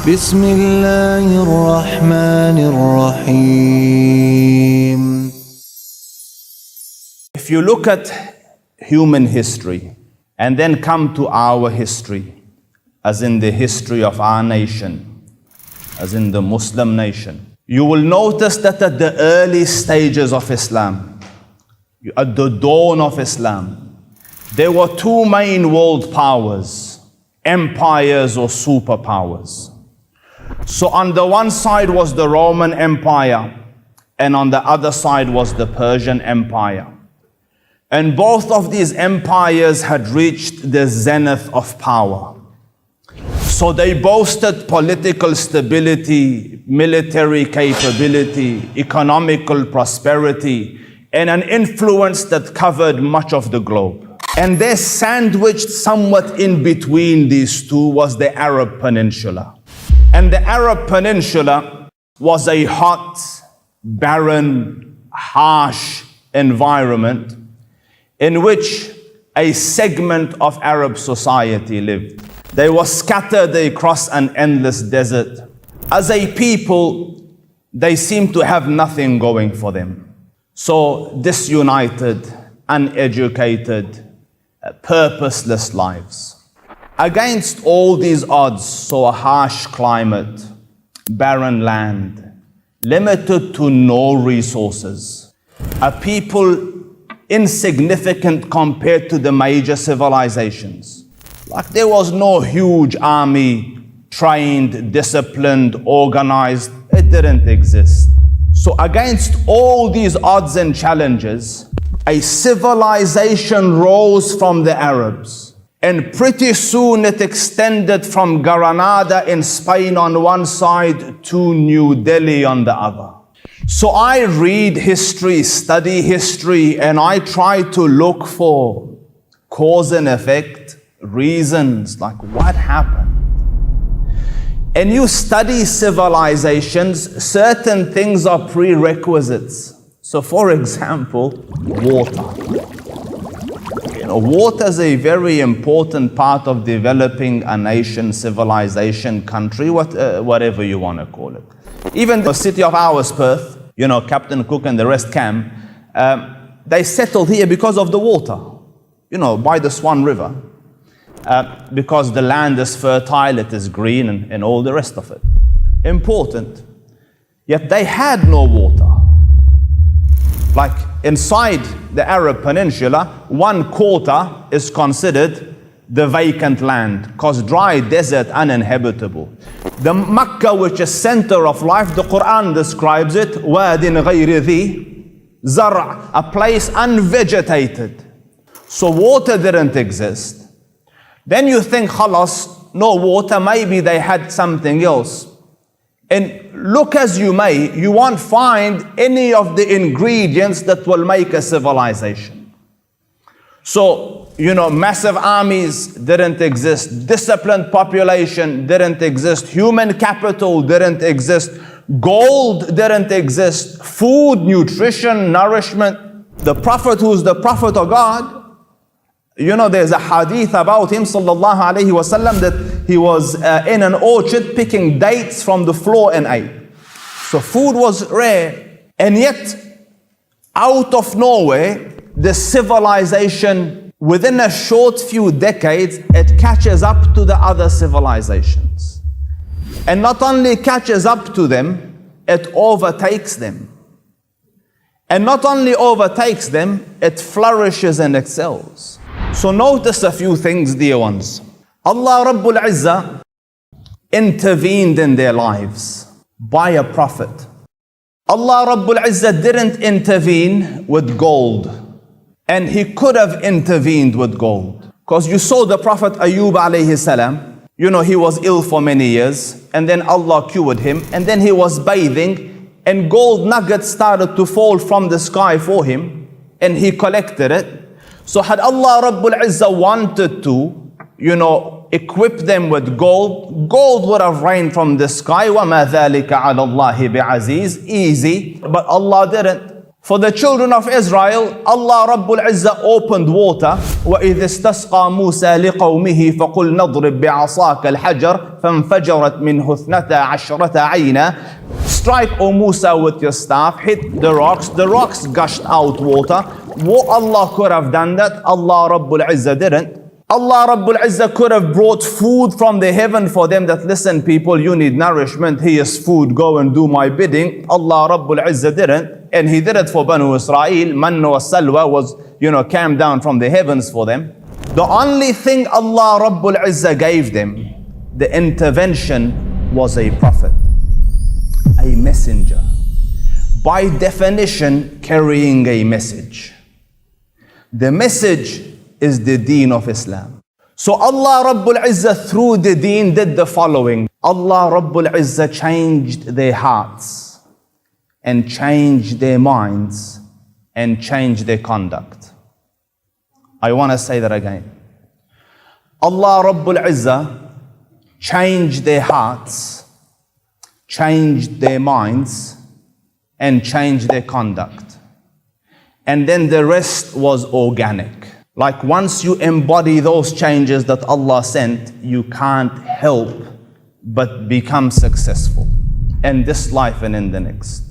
بسم الله الرحمن الرحيم. If you look at human history and then come to our history, as in the history of our nation, as in the Muslim nation, you will notice that at the early stages of Islam, at the dawn of Islam, there were two main world powers, empires or superpowers. So on the one side was the Roman Empire, and on the other side was the Persian Empire. And both of these empires had reached the zenith of power. So they boasted political stability, military capability, economical prosperity, and an influence that covered much of the globe. And there, sandwiched somewhat in between these two, was the Arab Peninsula. And the Arab Peninsula was a hot, barren, harsh environment in which a segment of Arab society lived. They were scattered across an endless desert. As a people, they seemed to have nothing going for them. So disunited, uneducated, purposeless lives. Against all these odds, so a harsh climate, barren land, limited to no resources, a people insignificant compared to the major civilizations. Like there was no huge army, trained, disciplined, organized. It didn't exist. So against all these odds and challenges, a civilization rose from the Arabs. And pretty soon it extended from Granada in Spain on one side to New Delhi on the other. So I read history, study history, and I try to look for cause and effect, reasons, like what happened. And you study civilizations, certain things are prerequisites. So for example, water. Water is a very important part of developing a nation, civilization, country, whatever you want to call it. Even the city of ours, Perth, Captain Cook and the rest came, they settled here because of the water, by the Swan River. Because the land is fertile, it is green, and all the rest of it. Important. Yet they had no water. Like inside the Arab Peninsula, 1/4 is considered the vacant land, because dry desert, uninhabitable. The Mecca, which is center of life, the Qur'an describes it, وَادٍ غَيْرِ ذِي زَرْعٍ, a place unvegetated. So water didn't exist. Then you think, khalas, no water, maybe they had something else. And look as you may, you won't find any of the ingredients that will make a civilization. So, massive armies didn't exist. Disciplined population didn't exist. Human capital didn't exist. Gold didn't exist. Food, nutrition, nourishment. The Prophet, who's the Prophet of God, there's a hadith about him, sallallahu alayhi wasallam, that he was in an orchard picking dates from the floor and ate. So food was rare, and yet out of nowhere, the civilization, within a short few decades, it catches up to the other civilizations. And not only catches up to them, it overtakes them. And not only overtakes them, it flourishes and excels. So notice a few things, dear ones. Allah Rabbul Izzah intervened in their lives by a prophet. Allah Rabbul Izzah didn't intervene with gold. And He could have intervened with gold. Because you saw the Prophet Ayub alayhi salam, he was ill for many years, and then Allah cured him, and then he was bathing, and gold nuggets started to fall from the sky for him, and he collected it. So had Allah Rabbul Izzah wanted to, equip them with gold, gold would have rained from the sky. وَمَا ذَلِكَ عَلَى اللَّهِ بِعَزِيزٍ, easy. But Allah didn't. For the children of Israel, Allah Rabbul Izzah opened water. وَإِذِ اسْتَسْقَى مُوسَى لِقَوْمِهِ فَقُلْ نَضْرِبْ بِعَصَاكَ الْحَجَرَ فَانْفَجَرَتْ مِنْهُ اثْنَتَا عَشْرَةَ عَيْنًا. Strike, O Musa, with your staff, hit the rocks gushed out water. Allah could have done that, Allah Rabbul Izzah didn't. Allah Rabbul Izzah could have brought food from the heaven for them that, listen people, you need nourishment, here's food, go and do my bidding. Allah Rabbul Izzah didn't. And He did it for Banu Israel. Manna wa salwa was, came down from the heavens for them. The only thing Allah Rabbul Izzah gave them, the intervention, was a prophet, a messenger. By definition, carrying a message. The message is the Deen of Islam. So Allah Rabbul Izzah through the Deen did the following. Allah Rabbul Izzah changed their hearts and changed their minds and changed their conduct. I want to say that again. Allah Rabbul Izzah changed their hearts, changed their minds and changed their conduct. And then the rest was organic. Like once you embody those changes that Allah sent, you can't help but become successful in this life and in the next.